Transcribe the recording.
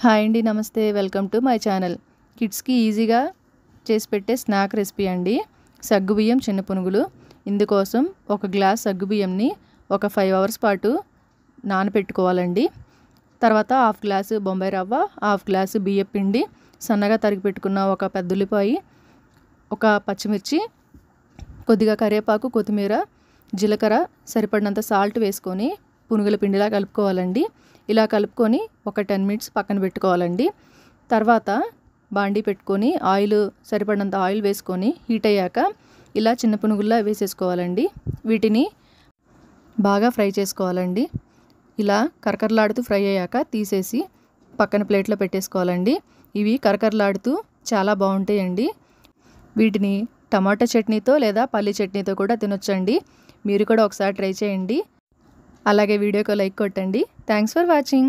Hi అండి, నమస్తే. Welcome to my channel. కిడ్స్కి ఈజీగా చేసి పెట్టే స్నాక్ రెసిపీ అండి. సగ్గుబియ్యం చిన్న పునుగులు. ఇందుకోసం ఒక గ్లాస్ సగ్గుబియ్యంని ఒక 5 అవర్స్ పాటు నానబెట్టుకోవాలండి. తర్వాత హాఫ్ గ్లాసు బొంబాయి రవ్వ, హాఫ్ గ్లాసు బియ్యం పిండి, సన్నగా తరిగి పెట్టుకున్న ఒక పెద్ద ఉల్లిపాయ, ఒక పచ్చిమిర్చి, కొద్దిగా కరివేపాకు, కొత్తిమీర, జీలకర్ర, సరిపడినంత సాల్ట్ వేసుకొని పునుగుల పిండిలా కలుపుకోవాలండి. ఇలా కలుపుకొని ఒక 10 మినిట్స్ పక్కన పెట్టుకోవాలండి. తర్వాత బాండీ పెట్టుకొని సరిపడినంత ఆయిల్ వేసుకొని హీట్ అయ్యాక ఇలా చిన్న పునుగుల్లా వేసేసుకోవాలండి. వీటిని బాగా ఫ్రై చేసుకోవాలండి. ఇలా కరకరలాడుతూ ఫ్రై అయ్యాక తీసేసి పక్కన ప్లేట్లో పెట్టేసుకోవాలండి. ఇవి కరకరలాడుతూ చాలా బాగుంటాయండి. వీటిని టమాటా చట్నీతో లేదా పల్లి చట్నీతో కూడా తినొచ్చండి. మీరు కూడా ఒకసారి ట్రై చేయండి. అలాగే వీడియోకి లైక్ కొట్టండి. Thanks for watching.